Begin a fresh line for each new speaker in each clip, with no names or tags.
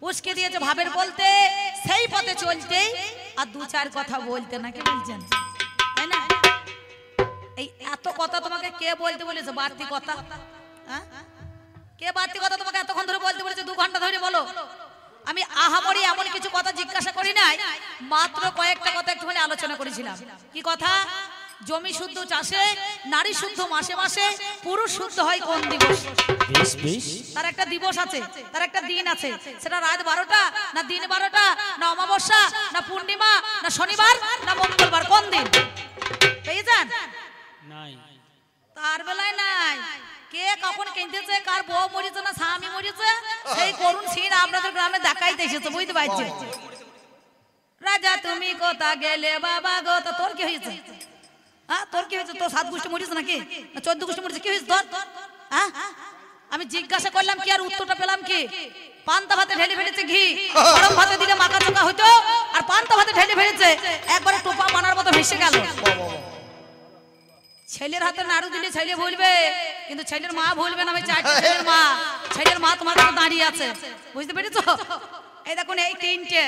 উস্কে দিয়েছে ভাবের বলতে, সেই পথে চলতে আর দু চার কথা বলতে, নাকি বলছেন? তাই না? এই এত কথা তোমাকে কে বলতে বলেছে? বাড়তি কথা, হ্যাঁ? কে বাড়তি কথা তোমাকে এতক্ষণ ধরে বলতে বলেছে? 2 ঘন্টা ধরে বলো। আমি আহামরি এমন কিছু কথা জিজ্ঞাসা করি নাই, মাত্র কয়েকটা কথা একটুখানি আলোচনা করেছিলাম। কি কথা? জমি শুদ্ধ চাষে, নারী শুদ্ধ মাসে মাসে, পুরুষ শুদ্ধ হয় কোন দিবস? তার একটা দিবস আছে, তার একটা দিন আছে। সেটা রাত 12টা না দিন 12টা না অমাবস্যা না পূর্ণিমা না শনিবার না মঙ্গলবার? কোন দিন পেয়েছেন? নাই, তার বেলায় নাই। কে কখন কেঁদেছে, কার বউ মরেছে না স্বামী মরেছে, সেই করুণ সিন আপনাদের গ্রামে দেখাইতে এসেছে, বুঝতে পারছে? রাজা তুমি কোথা গেলে বাবা গো। তো তোর কি হয়েছে? হ্যাঁ, তোর কি হয়েছে? তোর 7 গোষ্ঠী মরেছে নাকি? না 14 গোষ্ঠী মরেছে? কি হয়েছে তোর? হ্যাঁ, আমি জিজ্ঞাসা করলাম কি, আর উত্তরটা পেলাম কি? পান্তা ভাতে ঢেলে ফেলেছে ঘি, গরম ভাতে দিলে মাখা চোখা হইতো, আর পান্তা ভাতে ঢেলে ফেলেছে একবারে টোপা মানার মতো ভেসে গেল। ছেলের হাতে নাড়ু দিলে ছেলে ভুলবে, কিন্তু ছেলের মা ভুলবে না। আমি চাই ছেলের মা, ছেলের মা তোমার কাছে দাঁড়িয়ে আছে, বুঝতে পেরেছো? এই দেখুন, এই 3টে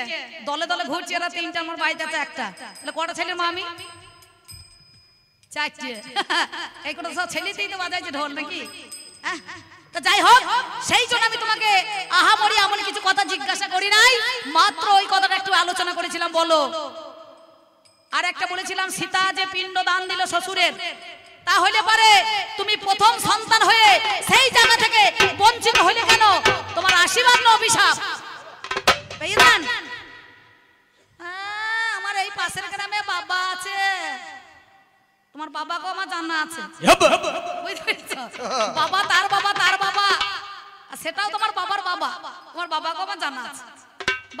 দলে দলে ঘুরছে, এরা 3টা আমার বাড়িতে আছে একটা। তাহলে কটা ছেলের মা? আমি 4টে। এই কটা সব ছেলেতেই তো বাজাইছে ঢোল, নাকি? তো যাই হোক, সেই জন্য আমি তোমাকে আহামরি এমন কিছু কথা জিজ্ঞাসা করি নাই, মাত্র ওই কথাটা একটু আলোচনা করেছিলাম। বলো। আর একটা বলেছিলাম, সীতা যে পিণ্ড দান দিল শ্বশুরের, তাহলে পারে তুমি প্রথম সন্তান হয়ে সেই জায়গা থেকে বঞ্চিত হইলে কেন? তোমার আশীর্বাদ না অভিশাপ? পেয়েছেন? আমার এই পাশের গ্রামে বাবা আছে, তোমার বাবাকেও আমার জানা আছে, বুঝতে পেরেছো? বাবা তার বাবা তার বাবা, সেটাও তোমার বাবার বাবা, তোমার বাবাকেও আমার জানা আছে।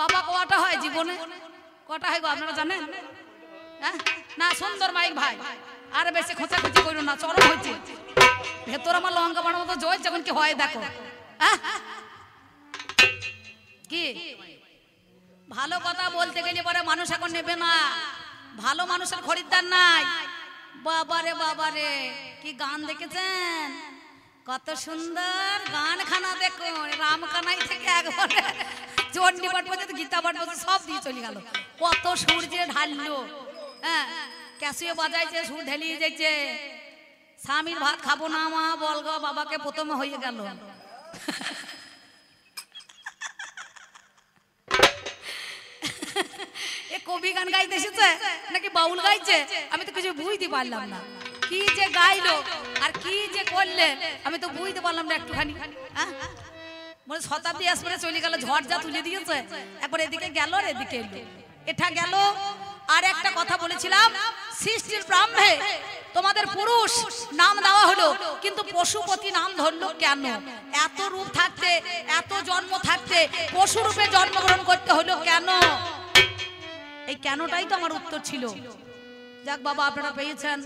বাবা কটা হয় জীবনে? কটা হয় গো আপনারা জানেন? না, সুন্দর মাইক ভাই, আর বেশি খোঁচাখুচি করো না, চরম হচ্ছে ভেতর আমার লঙ্কা বানার মতো জয় যখন কি হয় দেখো। কি ভালো কথা বলতে গেলে পরে মানুষ এখন নেবে না, ভালো মানুষের খরিদ্দার নাই। বাবারে বাবারে, কি গান দেখেছেন? কত সুন্দর গান খানা দেখুন, রামকানাই থেকে একবারে চণ্ডী পাঠ পর্যন্ত গীতা পাঠ পর্যন্ত সব দিয়ে চলে গেল। কত সুর যে ঢাললো, হ্যাঁ, ক্যাসিও বাজাইছে, সুর ঢেলিয়ে যাইছে। স্বামীর ভাত খাবো না মা বল গো, বাবাকে প্রথমে হয়ে গেল। এ কবি গান গাইতে এসেছে নাকি বাউল গাইছে? আমি তো কিছু বুঝতে পারলাম না। কি যে গাইলো আর কি যে করলে আমি তো বুঝতে পারলাম না একটুখানি। মানে শতাব্দী আসপরে চলে গেল, ঝড় যা তুলে দিয়েছে, একবার এদিকে গেল আর এদিকে এলো, এটা গেল। আর একটা কথা বলেছিলাম, সৃষ্টির প্রারম্ভে তোমাদের পুরুষ নাম দেওয়া হলো, কিন্তু পশুপতি নাম ধরলো কেন? এত রূপ থাকতে, এত জন্ম থাকতে পশু রূপে জন্মগ্রহণ করতে হলো কেন? এই কেনটাই তো আমার উত্তর ছিল। যাক বাবা, আপনারা পেয়েছেন,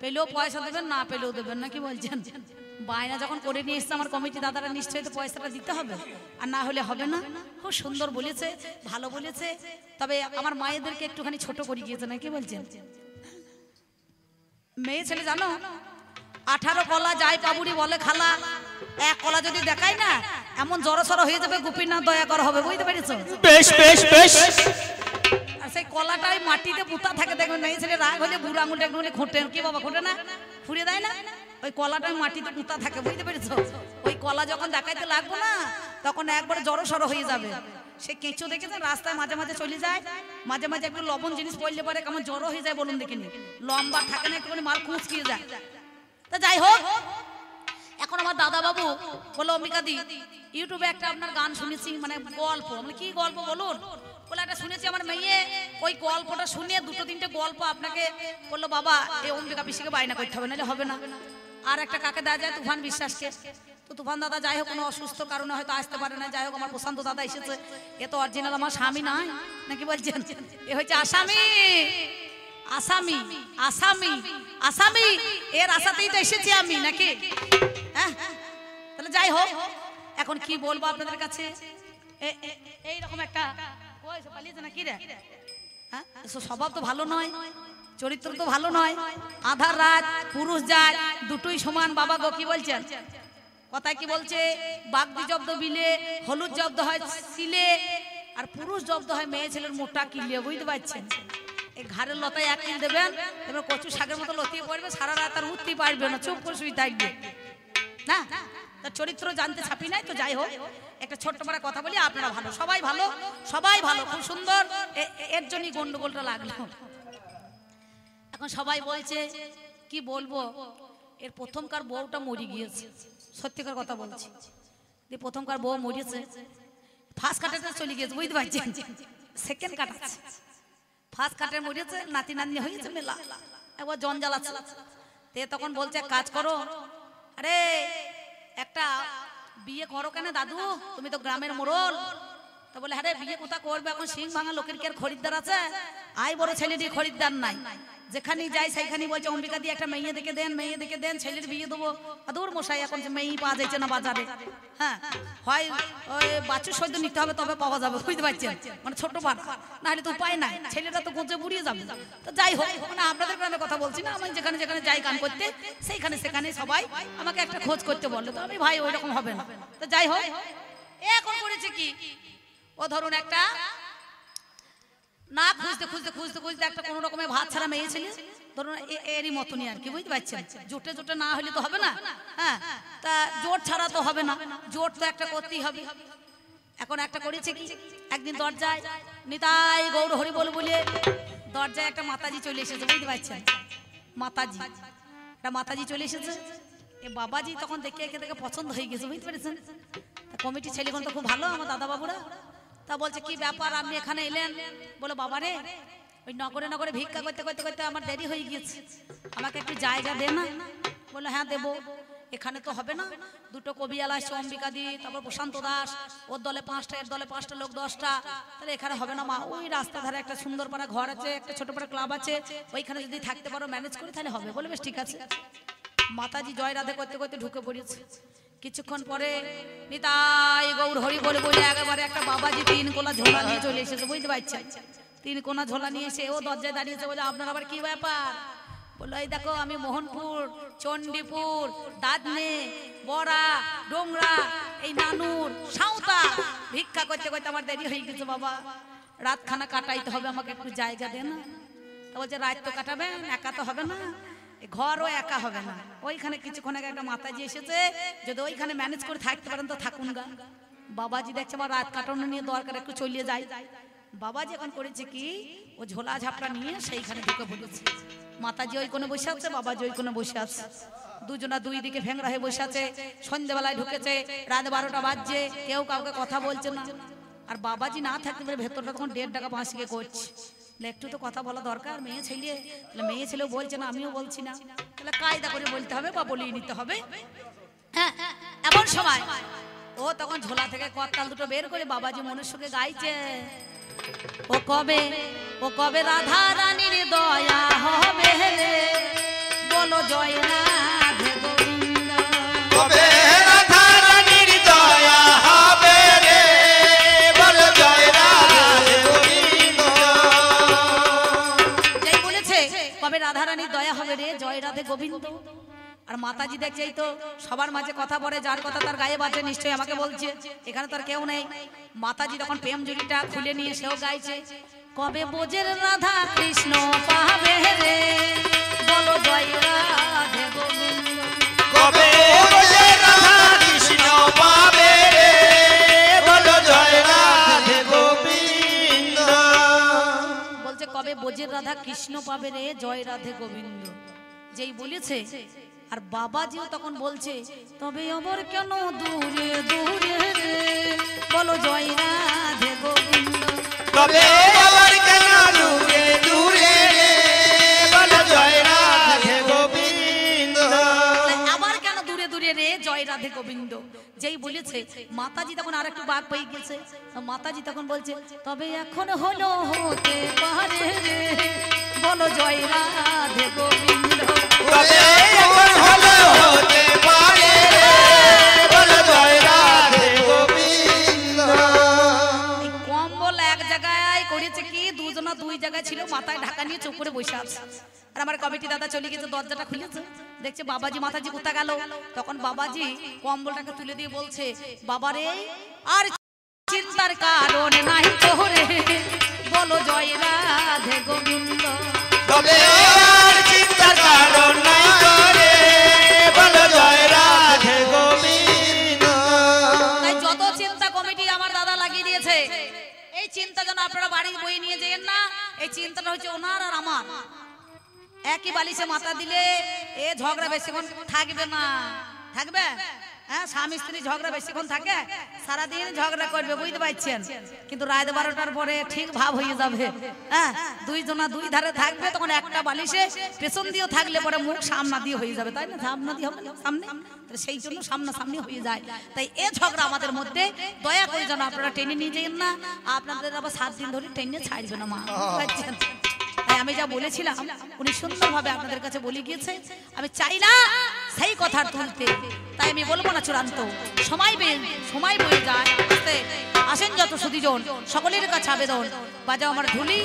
পেলেও পয়সা দেবেন, না পেলেও দেবেন, না কি বলছেন? বায়না যখন করে নিয়ে এসছে আমার কমিটি দাদারা, নিশ্চয়ই তো পয়সাটা দিতে হবে, আর না হলে হবে না। খুব সুন্দর বলেছে, ভালো বলেছে, তবে আমার মায়েদেরকে একটুখানি ছোট করে গিয়েছে, না কি বলছেন? মেয়ে ছেলে জানো, 18 কলা যায় পাবুড়ি বলে খালা, 1 কলা যদি দেখাই না এমন জড়সড় হয়ে যাবে, গোপীনাথ দয়া করা হবে, বুঝতে পেরেছো? বেশ বেশ বেশ। আর সেই কলাটাই মাটিতে পুঁতা থাকে, দেখবেন মেয়ে ছেলে রাগ হলে বুড়ো আঙুলটা একটু খোঁটে, কি বাবা খোঁটে না, ফুরিয়ে দেয় না? ওই কলাটাই মাটিতে পুঁতা থাকে, বুঝতে পেরেছো? ওই কলা যখন দেখাইতে লাগবো না তখন একবার জড়সড় হয়ে যাবে। সে কেঁচো দেখেছেন রাস্তায় মাঝে মাঝে চলে যায়, মাঝে মাঝে একটু লবণ জিনিস পড়লে পরে কেমন জড়ো হয়ে যায় বলুন দেখিনি, লম্বা থাকে না, একটুখানি মাল কুঁচকিয়ে যায়। তা যাই হোক, এখন আমার দাদা বাবু বলো, অম্বিকা দি ইউটিউবে একটা আপনার গান শুনেছি, মানে গল্প, মানে কি গল্প বলুন, বলে একটা শুনেছি আমার মেয়ে, ওই গল্পটা শুনে 2-3টে গল্প আপনাকে বললো, বাবা এই অম্বিকা পিসিকে বায়না করতে হবে, নাহলে হবে না। আর একটা কাকে দেওয়া যায়, তুফান বিশ্বাসকে। তো তুফান দাদা যাই হোক কোনো অসুস্থ কারণে হয়তো আসতে পারে না, যাই হোক আমার প্রশান্ত দাদা এসেছে, এ তো অরিজিনাল আমার স্বামী নয়, নাকি বলছেন? এ হচ্ছে আসামি, আসামি আসামি আসামি, এর আশাতেই তো এসেছি আমি, নাকি? হ্যাঁ, তাহলে যাই হোক, এখন কি বলবো আপনাদের কাছে, এইরকম একটা পালিয়েছে নাকি রে? হ্যাঁ, স্বভাব তো ভালো নয়, চরিত্র তো ভালো নয়, আধার রাত পুরুষ যায় দুটোই সমান, বাবা গো কি বলছেন? কথায় কি বলছে, বাগদি জব্দ বিলে, হলুদ জব্দ হয় সিলে, আর পুরুষ জব্দ হয় মেয়ে ছেলের মোটা কিলিয়ে। বুঝতে পারছেন? এই ঘাড়ের লতায় এক কিল দেবেন, এবার কচু শাকের মতো লতিয়ে পড়বে, সারা রাত আর উঠতে পারবে না, চুপ করে শুয়ে থাকবে না। তার চরিত্র জানতে ছাপি নাই। তো যাই হোক, একটা ছোট্ট করে কথা বলি, আপনারা ভালো, সবাই ভালো, সবাই ভালো, খুব সুন্দর। এর জন্যই গন্ডগোলটা লাগলো। এখন সবাই বলছে কি বলবো, এর প্রথমকার বউটা মরে গিয়েছে। সত্যিকার কথা বলছি, প্রথমকার বউ মরেছে, ফার্স্ট কাটারটা চলে গিয়েছে। বুঝতে পারছেন? সেকেন্ড কাট আছে, ফার্স্ট কাটার মরেছে, নাতি নাতনি হয়েছে মেলা, একবার জঞ্জাল আছে। তে তখন বলছে কাজ করো, আরে একটা বিয়ে করো কেন দাদু, তুমি তো গ্রামের মোড়ল। তো বলে হ্যাঁ বিয়ে কোথা করবে, এখন সিং ভাঙা লোকের কি আর খরিদ্দার আছে? আই বড় ছেলেটির খরিদ্দার নাই, যেখানে যাই সেইখানে বলছে অম্বিকা দিয়ে একটা মেয়ে দেখে দেন, মেয়ে দেখে দেন, ছেলের বিয়ে দেবো। আদুর মশাই এখন মেয়ে পাওয়া যাচ্ছে না বাজারে। হ্যাঁ, হয় ওই বাচ্চুর সদ্য নিতে হবে তবে পাওয়া যাবে। বুঝতে পারছেন? মানে ছোট পাড়া, না হলে তো উপায় নাই, ছেলেটা তো গোঁজে বুড়িয়ে যাবে। তো যাই হোক, মানে আপনাদের গ্রামে কথা বলছি না, আমি যেখানে যেখানে যাই গান করতে, সেইখানে সেখানে সবাই আমাকে একটা খোঁজ করতে বললো। তো আমি ভাই ওই রকম হবে না। তো যাই হোক, এখন করেছে কি, ও ধরুন একটা না খুঁজতে খুঁজতে খুঁজতে খুঁজতে একটা কোনো রকমের ভাত ছাড়া মেয়ে ছেলে, ধরুন এরই মতনই আর কি। বুঝতে পারছেন? জোটে জোটে না হলে তো হবে না। হ্যাঁ, তা জোট ছাড়া তো হবে না, জোট তো একটা করতেই হবে। এখন একটা করেছে কি, একদিন দরজায় নিতাই গৌর হরি বল বলে দরজায় একটা মাতাজি চলে এসেছে। বুঝতে পারছেন? মাতাজি, একটা মাতাজি চলে এসেছে। এ বাবাজি তখন দেখে একে দেখে পছন্দ হয়ে গেছে। বুঝতে পেরেছেন? কমিটি ছেলেগুলো তো খুব ভালো, আমার দাদা বাবুরা। তা বলছে কি ব্যাপার, আপনি এখানে এলেন? বলো বাবা রে, ওই নগরে নগরে ভিক্ষা করতে করতে করতে আমার দেরি হয়ে গিয়েছে, আমাকে একটু জায়গা দে না। বললো হ্যাঁ দেবো। এখানে তো হবে না, দুটো কবিয়াল আসছে, অম্বিকা দি, তারপর প্রশান্ত দাস, ওর দলে 5টা, এর দলে 5টা লোক 10টা, তাহলে এখানে হবে না মা। ওই রাস্তা ধারে একটা সুন্দর পাড়া ঘর আছে, একটা ছোট পাড়া ক্লাব আছে, ওইখানে যদি থাকতে পারো ম্যানেজ করে তাহলে হবে। বলে বেশ ঠিক আছে। মাতাজি জয় রাধে করতে করতে ঢুকে পড়েছে। কিছুক্ষণ পরে নিতাই গৌর হরি বলে বলে একেবারে একটা বাবাজি 3 কোনা ঝোলা নিয়ে চলে এসেছে। বুঝতে পারছেন? 3 কোনা ঝোলা নিয়ে এসে ও দরজায় দাঁড়িয়েছে। বলে আপনার আবার কি ব্যাপার? বললো এই দেখো, আমি মোহনপুর, চণ্ডীপুর, দাদনে, বড়া, ডোংরা, এই নানুর, সাঁওতা ভিক্ষা করতে করতে আমার দেরি হয়ে গেছে বাবা, রাতখানা কাটাইতে হবে, আমাকে একটু জায়গা দে না। তা বলছে রাত তো কাটাবেন, একা তো হবে না, ঘরও একা হবে না। ওইখানে কিছুক্ষণ আগে একটা মাতাজি এসেছে, যদি ওইখানে ম্যানেজ করে থাকতে পারেন তো থাকুন গা। বাবাজি দেখছে আমার রাত কাটানো নিয়ে দরকার, একটু চলিয়ে যায়। বাবাজি এখন করেছে কি, ও ঝোলা ঝাপটা নিয়ে সেইখানে ঢুকে পড়েছে। মাতাজি ওই কোণে বসে আছে, বাবাজি ওই কোণে বসে আছে, দুজনা দুই দিকে ভেংরা হয়ে বসে আছে। সন্ধ্যেবেলায় ঢুকেছে, রাত 12টা বাজছে, কেউ কাউকে কথা বলছে না। আর বাবাজি না থাকতে পারে ভেতরটা তখন 1.5 টাকা বাঁশিকে করছে। একটু তো কথা বলা দরকার, মেয়ে ছেলে, মেয়ে ছেলেও বলছে না, আমিও বলছি না, তাহলে কায়দা করে বলতে হবে বা বলিয়ে নিতে হবে। হ্যাঁ, এমন সময় ও তখন ঝোলা থেকে করতাল দুটো বের করে বাবাজি মনের সুখে গাইছে, ও কবে রাধা রানীর দয়া হবে রে, বলো জয় রাধে গোবিন্দ।
কবে রাধা রানীর দয়া হবে রে, বলো জয় রাধে গোবিন্দ।
যেই বলেছে কবে রাধা রানীর দয়া হবে রে, জয় রাধে গোবিন্দ, আর মাতাজি দেখছে এই তো সবার মাঝে কথা বলে, যার কথা তার গায়ে বাজে, নিশ্চয়ই আমাকে বলছে, এখানে তার কেউ নেই। মাতাজি তখন প্রেম জুড়িটা খুলে নিয়ে সেও গাইছে, কবে বোঝের রাধা কৃষ্ণ পাবে রে, বলো জয় রাধে গোবিন্দ।
কবে বোঝের রাধা কৃষ্ণ পাবে রে, বলো জয় রাধে গোবিন্দ।
বলছে কবে বোঝের রাধা কৃষ্ণ পাবে রে, জয় রাধে গোবিন্দ। যেই বলেছে, আর বাবাজিও তখন বলছে, তবে আমার কেন দূরে দূরে রে, বলো জয় রাধে গোবিন্দ।
কবে আমার কেন দূরে দূরে রে, বলো জয় রাধে গোবিন্দ।
আবার কেন দূরে দূরে রে, জয় রাধে গোবিন্দ। যেই বলেছে মাতাজি তখন আর একটু বাদ পেয়ে গেছে। মাতাজি তখন বলছে, তবে এখন হলো হতে পারে রে, বলো জয় রাধে গোবিন্দ।
কবে এখন হলো হতে পারে রে, বলো জয় রাধে গোবিন্দ।
এই কম্বল এক জায়গায় করেছে কি, দুজনা দুই জায়গায় ছিল, মাথায় ঢাকা নিয়ে চুপ করে বসে আছে। আর আমার কমিটি দাদা চলে গেছে, দরজাটা খুলেছে, দেখছে বাবাজি মাথাজি কোথা গেল। তখন বাবাজি কম্বলটাকে তুলে দিয়ে বলছে, বাবারে আর চিন্তার কারণ নাই তোরে, বলো জয় রাধে গোবিন্দ।
তবে আর চিন্তার কারণ নাই তোরে, বলো জয় রাধে গোবিন্দ।
তাই যত চিন্তা কমিটি আমার দাদা লাগিয়ে দিয়েছে, এই চিন্তা যেন আপনারা বাড়ি বই নিয়ে যেন না। এই চিন্তাটা হচ্ছে ওনার আর আমার। একই বালিশে মাথা দিলে এ ঝগড়া বেশিক্ষণ থাকবে না। থাকবে? হ্যাঁ, স্বামী স্ত্রী ঝগড়া বেশিক্ষণ থাকে? সারাদিন ঝগড়া করবে, বুঝতে পারছেন? কিন্তু রাত 12টার পরে ঠিক ভাব হয়ে যাবে। হ্যাঁ, দুইজনা দুই ধারে থাকবে, তখন একটা বালিশে পেছন দিয়েও থাকলে পরে মুখ সামনা দিয়ে হয়ে যাবে, তাই না? সামনা দিয়ে হবে সামনে, সেই জন্য সামনাসামনি হয়ে যায়। তাই এ ঝগড়া আমাদের মধ্যে দয়া করে যেন আপনারা টেনে নিয়ে যান না। আপনাদের আবার 7 দিন ধরে টেনে ছাড়বে না মা, বুঝতে পারছেন? তাই আমি যা বলেছিলাম উনি সুন্দরভাবে আপনাদের কাছে বলে গিয়েছে। আমি চাই না সেই কথা তুলতে, তাই আমি বলবো না চূড়ান্ত। সময় বয়ে যায়, আসেন যত সুধীজন, সকলের কাছে আবেদন, বাজাও আমার ঢুলি,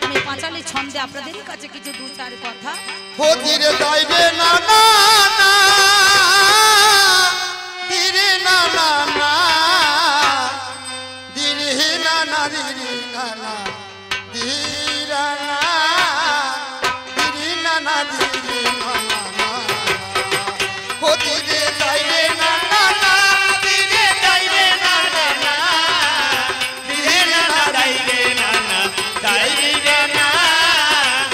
আমি পাঁচালি ছন্দে আপনাদের কাছে কিছু 2-4 কথা।
ধীরে যাইবে না না না, ধীরে না না না, ধীরে না না, ধীরে না না, ধীরে না, ধীরে না না, ধীরে না না, ও ধীরে যাইবে না না না, ধীরে যাইবে না না না, ধীরে না না, যাইবে না না, যাইবে না,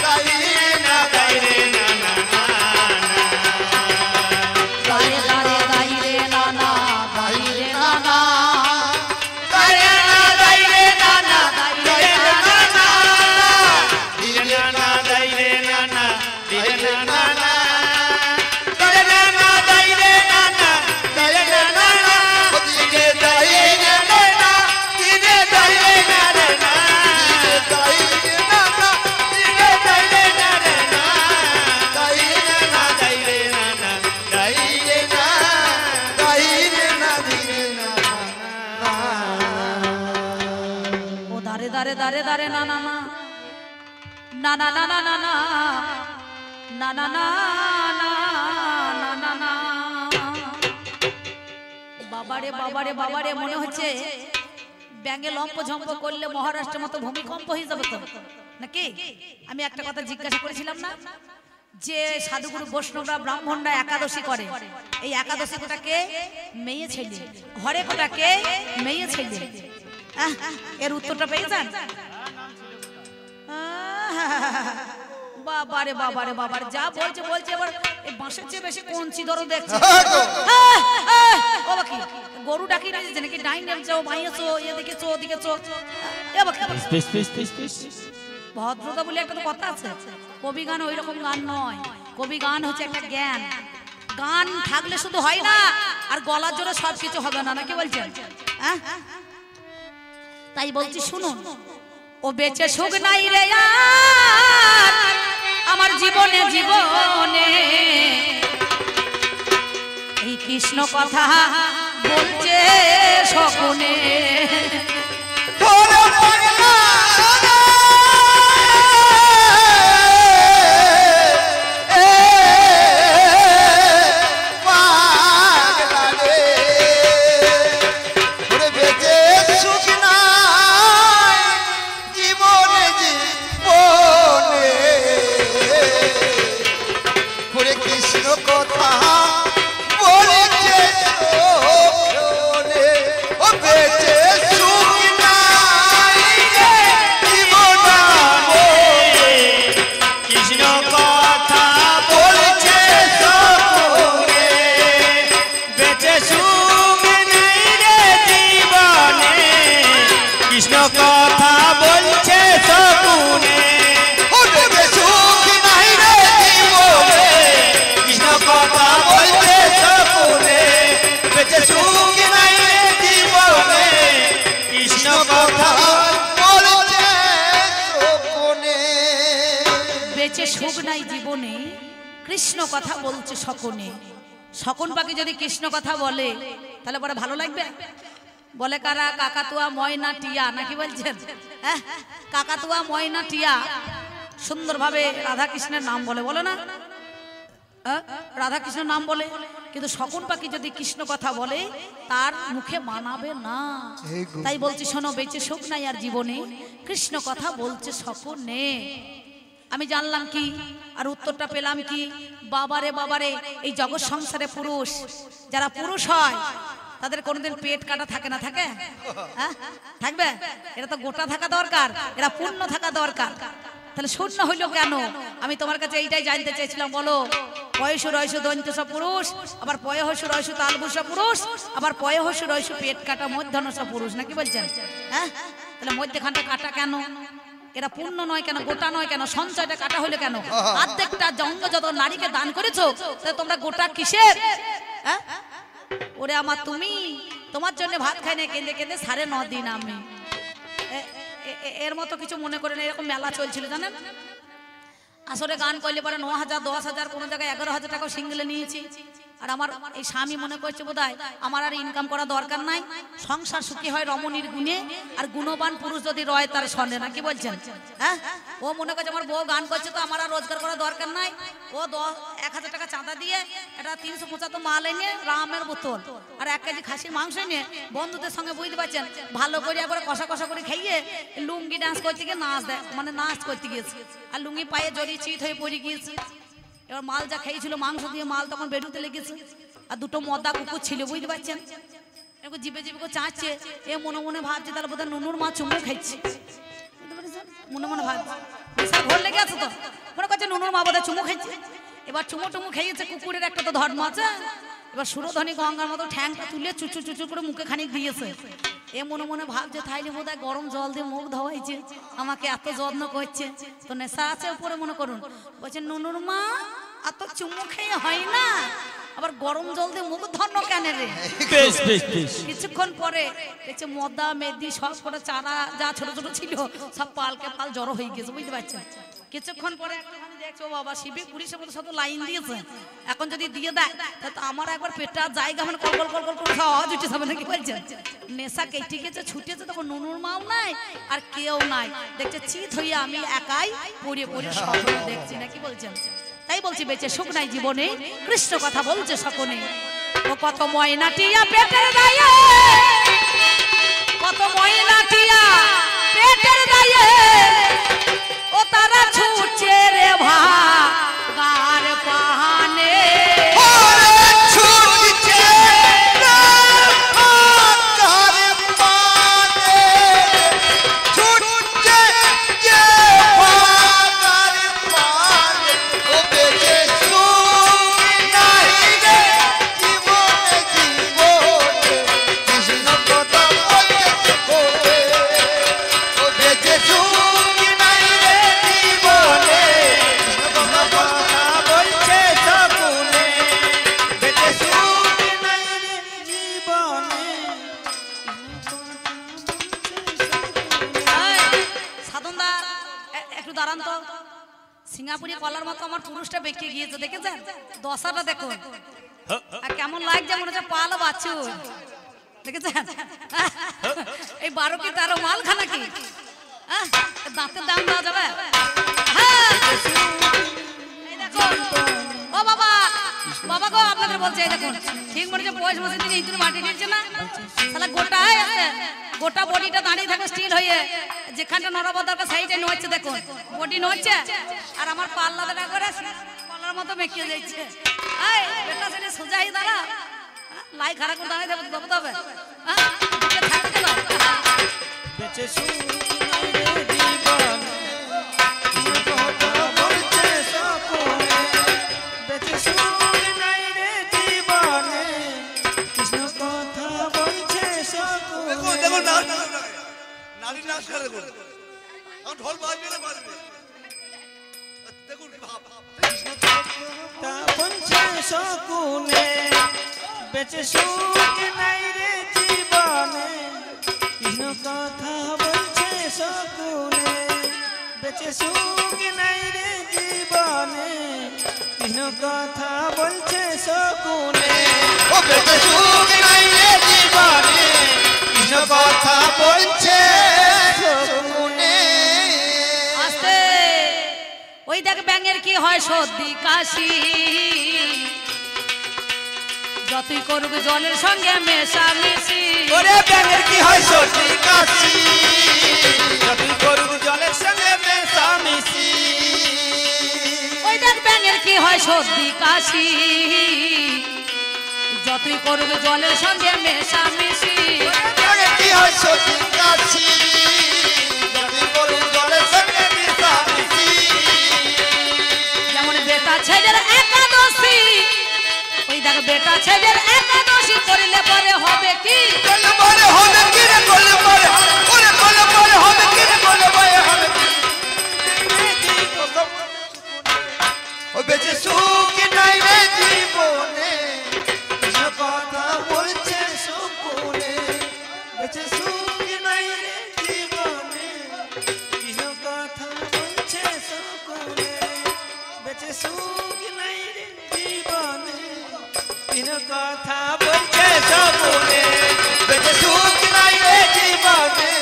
যাইবে না, যাইবে না না।
দাঁড়ে দাঁড়ে দাঁড়িয়ে নানা, দাঁড়িয়ে নানা, দাঁড়ে দাঁড়ে না না না না না না না না না না না না না। বাবারে বাবারে বাবারে, মনে হচ্ছে ব্যাঙে লম্প ঝম্প করলে মহারাষ্ট্রের মতো ভূমিকম্প হয়ে যাবে তো নাকি? আমি একটা কথা জিজ্ঞাসা করেছিলাম না, যে সাধুগুরু বৈষ্ণবরা ব্রাহ্মণরা একাদশী করে, এই একাদশী কোটাকে মেয়ে ছেলে, ঘরে কোটাকে মেয়ে ছেলে, এর উত্তরটা পেয়েছেন? বাবারে বাবারে বাবারে, যা বলছে বলছে, এবার বাঁশের চেয়ে বেশি কঞ্চি ধরো দেখছে। ও বাকি গরু ডাকি নিয়েছে নাকি? ডাইন নেমছো, মাইয়েছো, এদিকে চো, ওদিকে চো। ভদ্রতা বলে একটা কথা আছে। কবি গান ওই রকম গান নয়, কবি গান হচ্ছে একটা জ্ঞান। গান থাকলে শুধু হয় না, আর গলার জোরে সবকিছু হবে না, নাকি বলছেন? হ্যাঁ, তাই বলছি শুনুন। ও বেঁচে সুখ নাই রে আমার জীবনে জীবনে, এই কৃষ্ণ কথা বলছে সকনে। সুখ নাই জীবনে, কৃষ্ণ কথা বলছে সকনে। সকন পাখি যদি কৃষ্ণ কথা বলে তাহলে পরে ভালো লাগবে? বলে কারা? কাকাতুয়া, ময়না, টিয়া, নাকি বলছেন? কাকাতুয়া, ময়না, টিয়া সুন্দরভাবে রাধা কৃষ্ণের নাম বলে, বলে না? রাধা কৃষ্ণের নাম বলে, কিন্তু শকুন পাখি যদি কৃষ্ণ কথা বলে তার মুখে মানাবে না। তাই বলছি শোনো, বেঁচে সুখ নাই আর জীবনে, কৃষ্ণ কথা বলছে শকুনে। আমি জানলাম কি আর উত্তরটা পেলাম কি, বাবারে বাবারে, এই জগৎ সংসারে পুরুষ যারা পুরুষ হয় তাদের কোনোদিন পেট কাটা থাকে না? থাকে? থাকবে? এটা তো গোটা থাকা দরকার, এরা পূর্ণ থাকা দরকার। তাহলে শূন্য হইলো কেন? আমি তোমার কাছে এইটাই জানতে চাইছিলাম। বলো, পয়সু রয়সু দন্ত সব পুরুষ, আবার পয় হসু রয়সু তালবুসা পুরুষ, আবার পয় হসু রয়সু পেট কাটা মধ্যন সব পুরুষ, নাকি বলছেন? হ্যাঁ, তাহলে মধ্যখানটা কাটা কেন? এরা পূর্ণ নয় কেন? গোটা নয় কেন? সঞ্চয়টা কাটা হইলো কেন? অর্ধেকটা জঙ্গ যত নারীকে দান করেছো, তাহলে তোমরা গোটা কিসের? হ্যাঁ, ওরে আমার, তুমি তোমার জন্য ভাত খাই না কেঁদে কেঁদে 9.5 দিন। আমি এর মতো কিছু মনে করেন, এরকম মেলা চলছিল জানেন। আসলে গান করলে পরে 9,000 10,000 কোন জায়গায় 11,000 টাকাও সিঙ্গেলে নিয়েছি। আর আমার এই স্বামী মনে করছে বোধহয় আমার আর ইনকাম করা দরকার নাই, সংসার সুখী হয় রমণীর গুণে, আর গুণবান পুরুষ যদি রয় তার সনে, না কি বলছেন? হ্যাঁ, ও মনে করছে আমার বউ গান করছে তো আমার আর রোজগার করা দরকার নাই। ও 1,000 টাকা চাঁদা দিয়ে এটা 375 মাল এনে রামের বোতল আর 1 কেজি খাসির মাংস এনে বন্ধুদের সঙ্গে, বুঝতে পারছেন, ভালো করে একবার কষা কষা করে খাইয়ে লুঙ্গি ডান্স করতে গিয়ে নাচ দেয়, মানে নাচ করতে গিয়েছে, আর লুঙ্গি পায়ে জড়িয়ে চিত হয়ে পড়ে গিয়েছে। এবার মাল যা খেয়েছিল মাংস দিয়ে, মাল তখন বেরোতে লেগেছে, আর দুটো মদা কুকুর ছিল, বুঝতে পারছেন, এরকম জিপে জিপে করে চাচ্ছে। এ মনে মনে ভাবছে তাহলে বোধহয় নুনুর মা চুমু খাইছে, মনে মনে ভাবছে, ঘর লেগে আছে তো, মনে করছে নুনুর মা বোধহয় চুমু খাইছে। এবার চুমু টুমু খেয়েছে, কুকুরের একটা তো ধর্ম আছে। এবার সুরধনী গঙ্গার মতো ঠ্যাংটা তুলে চুচু চুচু করে মুখে খানিক দিয়েছে। এ মনে মনে ভাবছে তাইলে বোধহয় গরম জল দিয়ে মুখ ধোয়াইছে, আমাকে এত যত্ন করছে, তো নেশা আছে উপরে মনে করুন। বলছে নুনুর মা এত চুমু খেয়ে হয় না, আবার গরম জল দিয়ে মুখ ধন্য কেন রে? কিছুক্ষণ পরে দেখছে মদা মেদি সব করে চারা যা ছোট ছোট ছিল সব পালকে পাল জড়ো হয়ে গেছে, বুঝতে পারছেন। কিছুক্ষণ পরে দেখছো বাবা শিবে 20 লাইন দিয়েছে, এখন যদি দিয়ে দেয় তো আমার একবার পেটটা জায়গা মানে কল কল কল কল করে আওয়াজ উঠে যাবে, নাকি বলছেন। নেশা কেটে গেছে, ছুটেছে, তখন নুনুর মাও নাই আর কেউ নাই, দেখছে চিত হইয়া আমি একাই পড়ে পড়ে স্বপ্ন দেখছি, নাকি বলছেন। তাই বলছি বেঁচে সুখ নাই জীবনে, কৃষ্ণ কথা বলছে সকলে। ও কত ময়নাটিয়া পেটের গায়ে, কত ময়নাটিয়া পেটের গায়ে, ও তারা ছুটছে রে ভাগার পাহানে, সিঙ্গাপুরি কলার মতো আমার পুরুষটা বেঁকে গিয়েছে, দেখেছেন দশাটা দেখুন, আর কেমন লাগছে, মনে হচ্ছে পাল বাছু, দেখেছেন। এই 12 কি 13 মাল খানা কি, দাঁতের দাম দেওয়া যাবে। ও বাবা, বাবা গো আপনাদের বলছে, এই দেখুন ঠিক মনে হচ্ছে বয়স বসে দিকে ইঁদুর মাটি দিচ্ছে না, তাহলে গোটা আছে, গোটা বডিটা দাঁড়িয়ে থাকে স্টিল হয়ে, যেখানটা নড়াবো দরকার সেইটাই নড়ছে, দেখুন বডি নড়ছে, আর আমার পাল্লাতে না করে কলার মতো মেকিয়ে যাচ্ছে। এই বেটা সেটা সোজাই দাঁড়া, লাই খারাপ করে দাঁড়াই দেবো তবে থাকতে দাও। বেঁচে
ঢোল বাজবে না বাজবে, দেখুন শকুনে বেঁচে সুখ নাই রে জীবনে, কৃষ্ণ কথা বলছে শকুনে, বেঁচে সুখ নাই রে জীবনে, কৃষ্ণ কথা বলছে শকুনে, ও বেঁচে সুখ নাই রে জীবনে, কৃষ্ণ কথা বলছে শকুনে।
ব্যাঙের কি হয় সর্দি কাশি, যতই করুক জলের সঙ্গে মেশামেশি।
ওরে ব্যাঙের কি হয় সর্দি কাশি, যতই করুক জলের সঙ্গে মেশামেশি।
ওই দেখ ব্যাঙের কি হয় সর্দি কাশি, যতই করুক জলের সঙ্গে মেশামেশি।
ব্যাঙের কি হয় সর্দি কাশি, যতই করুক জলের সঙ্গে মেশামেশি।
যেমন বেটা ছেলের একাদশী, ওই দেখ বেটা ছেলের একাদশী করলে পরে হবে কি,
করলে পরে হবে কি রে, করলে পরে ওরে করলে পরে হবে কি রে, করলে পরে হবে কি। ও বেঁচে সুখ নাই রে জীবনে,
কৃষ্ণ কথা বলছে সুকুনে, বেঁচে সুখ নাই রে জীবনে। কৃষ্ণ কথা বলছে সুকুনে, বেঁচে সুখ নাই রে জীবনে। কৃষ্ণ কথা বলছে সুকুনে,
বেঁচে সুখ নাই রে জীবনে,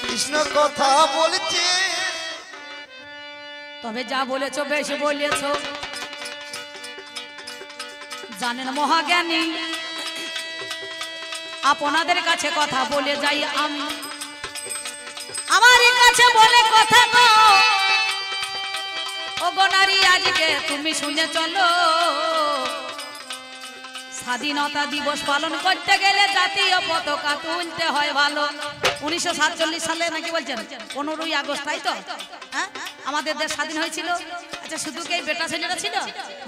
কৃষ্ণ কথা বলছে।
তবে যা বলেছো বেশ বলেছো, জানেন মহাজ্ঞানী আপনাদের কাছে কথা বলে যাই আমি, আমার কাছে বলে কথা গো ও গো নারী, আজকে তুমি শুনে চলো, স্বাধীনতা দিবস পালন করতে গেলে জাতীয় পতাকা তুলতে হয় ভালো। 1947 সালে নাকি বলছেন 15ই আগস্ট, তাই তো? হ্যাঁ, আমাদের দেশ স্বাধীন হয়েছিল। আচ্ছা, শুধু কি বেটা ছেলেরা ছিল,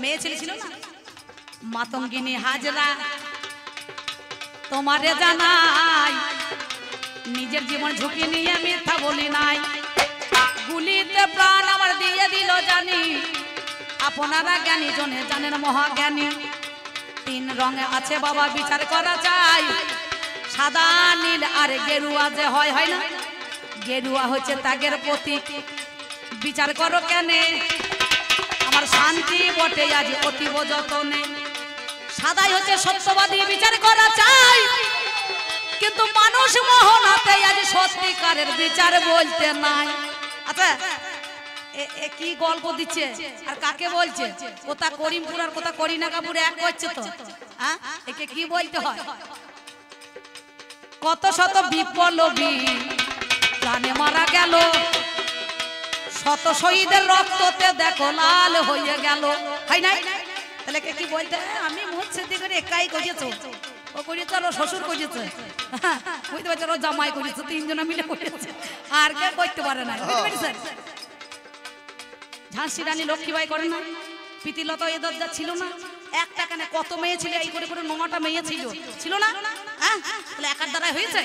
মেয়ে ছেলে ছিল না? মাতঙ্গিনী হাজরা তোমারে জানাই, নিজের জীবন ঝুঁকি নিয়ে মিথ্যা বলি নাই, গুলিতে প্রাণ আমার দিয়ে দিল জানি, আপনারা জ্ঞানী জনে জানেন মহাজ্ঞানী। 3 রঙে আছে বাবা বিচার করা চাই, সাদা নীল আর গেরুয়া যে হয়, হয় না? গেরুয়া হচ্ছে ত্যাগের প্রতীক, বিচার করো কেনে আমার শান্তি বটে আজ অতীব যতনে। সাদাই হচ্ছে সত্যবাদী, বিচার করা চাই, কিন্তু মানুষ মোহনাতে আজ সত্যিকারের বিচার বলতে নাই। আচ্ছা, এ কি গল্প দিচ্ছে আর কাকে বলছে? কোথা করিমপুর আর কোথা করিনাকাপুর এক করছে তো, হ্যাঁ? একে কি বলতে হয়? কত শত বিপ্লবী প্রাণে মারা গেল, শত শহীদের রক্ততে দেখো লাল হয়ে গেল, হয় নাই? তাহলে কে কি বলতে? আমি মুর্শিদি করে একাই করেছো, ও করেছে আর ও শ্বশুর করেছে, বুঝতে পারছো, ও জামাই করেছে, 3 জনে মিলে করেছে, আর কে করতে পারে না, বুঝতে পারছেন? ঝাঁসি রানী লক্ষ্মীবাই করে না, প্রীতিলতা এ দরজা ছিল না, একটা কেন কত মেয়ে ছিল, এই করে করে 9টা মেয়ে ছিল, ছিল না? হ্যাঁ, তাহলে একার দ্বারা হয়েছে?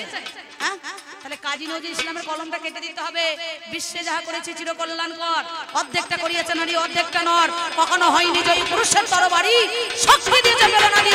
হ্যাঁ, তাহলে কাজী নজরুল ইসলামের কলমটা কেটে দিতে হবে। বিশ্বে যাহা করেছে চিরকল্যাণকর, অর্ধেকটা করিয়েছে নারী অর্ধেকটা নর, কখনো হয়নি যদি পুরুষের তরবারি, শক্তি দিয়েছে প্রেরণা দিয়ে